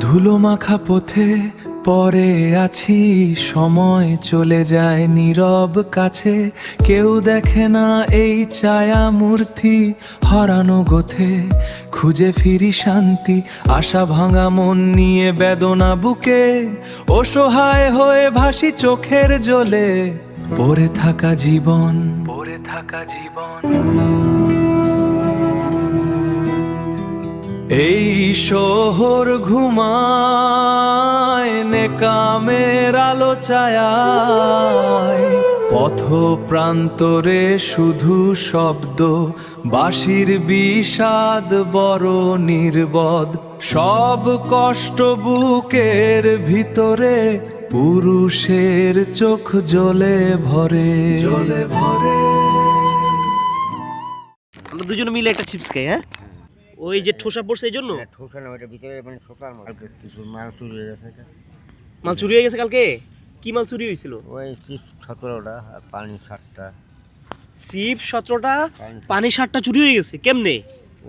ধুলো মাখা পথে পরে আছি, সময় চলে যায় নীরব কাছে। কেউ দেখে না এই ছায়া মূর্তি হারানো গোথে। খুঁজে ফিরি শান্তি, আশা ভাঙা মন নিয়ে বেদনা বুকে। অসহায় হয়ে ভাসি চোখের জলে, পড়ে থাকা জীবন, পড়ে থাকা জীবন। এই শহর ঘুমায় নেকামের আলো ছায়ায়, পথ প্রান্তরে শুধু শব্দ বাঁশির বিষাদ বড় নির্বদ। সব কষ্ট বুকের ভিতরে, পুরুষের চোখ জ্বলে ভরে, জ্বলে ভরে। আমরা দুজনে মিলে একটা চিপস খাই। হ্যাঁ, ওই যে ঠোসা পড়ছে এই জন্য। ঠোসা না, ওইটা ভিতরে মানে ঠোকার মাল কিছু মাল চুরি হয়ে গেছে। মাল চুরি হয়ে গেছে কালকে? কি মাল চুরি হয়েছিল? ওই চিপস 17টা আর পানি 7টা। চিপ 17টা, পানি 7টা চুরি হয়ে গেছে কেমনে?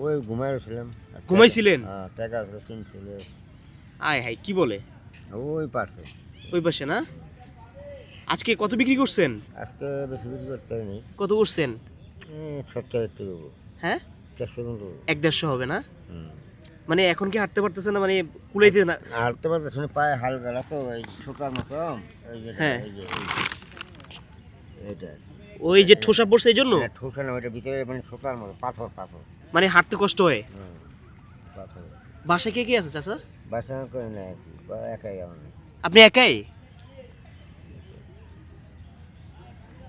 ওই ঘুমাইছিলাম। ঘুমাইছিলেন? হ্যাঁ, টাকা কিনছিল। আয় হাই, কি বলে? ওই পাশে, ওই পাশে না? আজকে কত বিক্রি করছেন? আজকে বেশি কিছু করতে হয়নি। কত করছেন? 70 একটু দেবো। হ্যাঁ, 400 দেবো। 1-150 হবে না? মানে এখন কি হাঁটতে পারতেছে না, মানে কুলাইতে না? হাঁটতে পারতেছে না, পায়ে হাল গেল তো, এই ঠোকার মতো। এই যে হ্যাঁ, এই যে এইটা ওই যে ঠোসা পড়ছে এই জন্য। ঠোসা না, ওইটা ভিতরে মানে ঠোকার মতো পাথর পাথর। মানে হাঁটতে কষ্ট হয়। পাথর। বাসায় কে কে আছে চাচা? বাসা করে না আর কি, বা একাই আমার। আপনি একাই?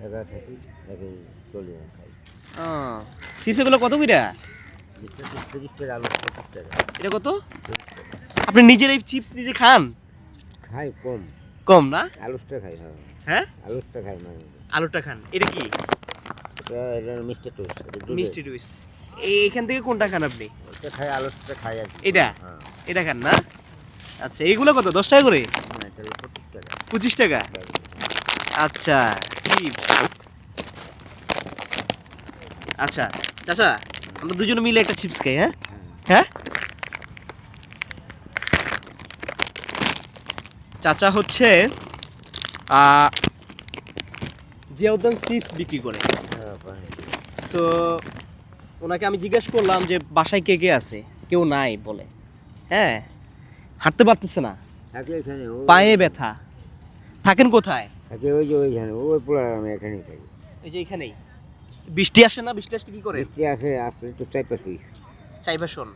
একা থাকি, একাই চলি না, খাই। চিপস এগুলো কত কইরা? 30 টাকা, আলু 25 টাকা। এটা কত? আপনি নিজের এই চিপস নিজে খান? খাই কম। কম না? আলুটা খাই। হ্যাঁ, হ্যাঁ, আলুটা খাই না। আলুটা খান। এটা কি? এটা মিষ্টি টোস্ট। মিষ্টি টুইস্ট। এইখান থেকে কোনটা খান আপনি? এটা খাই, আলুটা খাই আর কি। এটা? হ্যাঁ, এটা খান না? আচ্ছা, এইগুলো কত? 10 টাকা করে? এটা 25 টাকা। 25 টাকা? আচ্ছা, চিপস। আচ্ছা চাচা, আমরা দুজনে মিলে একটা চিপস খাই। হ্যাঁ, হ্যাঁ। চাচা হচ্ছে জিয়াউদ্দান চিপস বিক্রি করে। সো ওনাকে আমি জিজ্ঞেস করলাম যে বাসায় কে কে আছে। কেউ নাই বলে। হ্যাঁ, হাঁটতে পারতেছে না, থাকে এখানে, পায়ে ব্যথা। থাকেন কোথায়? থাকে ওই যে ওইখানে, ওই পোলা আমি এখানেই থাকি। এই যে এখানেই। বৃষ্টি আসে না? বৃষ্টি আসলে কি করে? বৃষ্টি আসে, আসলে তো চাইপাশি চাইবা শোন।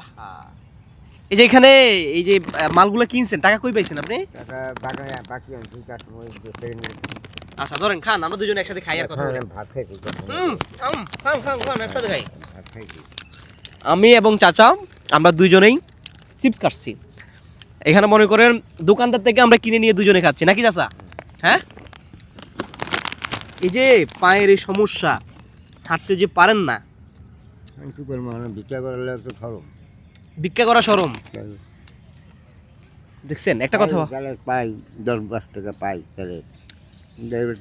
আহা, এই যে এখানে এই যে মালগুলো কিনছেন, টাকা কই পাইছেন আপনি? টাকা বাগায় বাকি আনছি, কাস্টমার আচ্ছা ধরেন, খান, আমরা দুজনে একসাথে খাই আর কথা বলি। ভাত খাইছি। খান একসাথে খাই। ভাত খাইছি। আমি এবং চাচা আমরা দুইজনেই চিপস খাচ্ছি। এখানে মনে করেন দোকানদার থেকে আমরা কিনে নিয়ে দুজনে খাচ্ছি, নাকি চাচা? হ্যাঁ, এই যে পায়ের এই সমস্যা, হাঁটতে যে পারেন না, আমি কি করবো, ভিক্ষা করলে তো সরম। ভিক্ষা করা শরম। দেখছেন একটা কথা, তাহলে পাই 10-12 টাকা পাই, তাহলে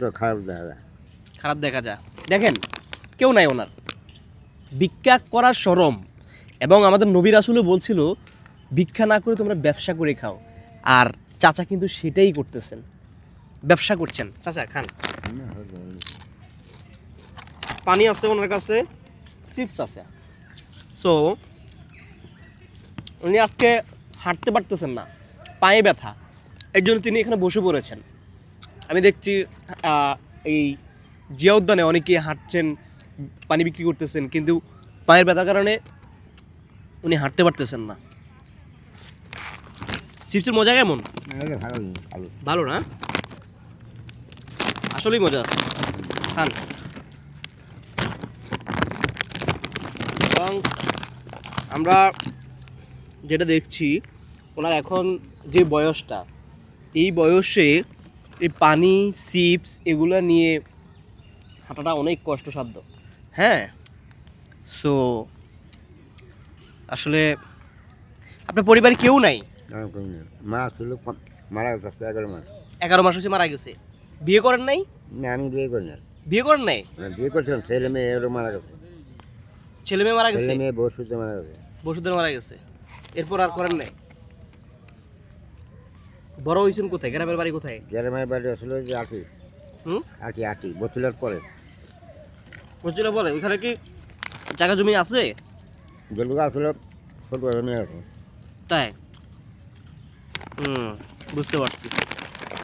তো খারাপ দেখা যায়। খারাপ দেখা যায়। দেখেন, কেউ নাই ওনার, ভিক্ষা করার শরম। এবং আমাদের নবী রাসূলও বলছিল ভিক্ষা না করে তোমরা ব্যবসা করে খাও। আর চাচা কিন্তু সেটাই করতেছেন, ব্যবসা করছেন। চাচা খান, পানি আছে ওনার কাছে, চিপস আছে। সো উনি আজকে হাঁটতে পারতেছেন না, পায়ে ব্যথা, এর জন্য তিনি এখানে বসে পড়েছেন। আমি দেখছি এই জিয়া উদ্যানে অনেকে হাঁটছেন, পানি বিক্রি করতেছেন, কিন্তু পায়ের ব্যথার কারণে উনি হাঁটতে পারতেছেন না। চিপসের মজা কেমন? ভালো না? আসলেই মজা আছে, খান। এবং আমরা যেটা দেখছি, ওনার এখন যে বয়সটা, এই বয়সে এই পানি, চিপস এগুলো নিয়ে হাঁটাটা অনেক কষ্টসাধ্য। হ্যাঁ, সো আসলে আপনার পরিবারে কেউ নাই? মা ছিল, মারা গেছে 11 মাস। 11 মাস হচ্ছে মারা গেছে। বিয়ে করেন নাই? না, আমি বিয়ে করি না। বিয়ে করেন নাই? বিয়ে করছিলাম, ছেলে মেয়ে এরও মারা গেছে। ছেলে মেয়ে মারা গেছে? ছেলে মেয়ে বউ শুদ্ধ মারা গেছে। বসুদের মারা গেছে, এরপর আর করেন নাই? বড় হয়েছেন কোথায়, গ্রামের বাড়ি কোথায়? গ্রামের বাড়ি আসলে যে আটি হুম, আটি বছরের পরে বুঝছিল বলে ওইখানে কি জায়গা জমি আছে? যেগুলো আসলে ছোট আছে তাই, বুঝতে পারছি।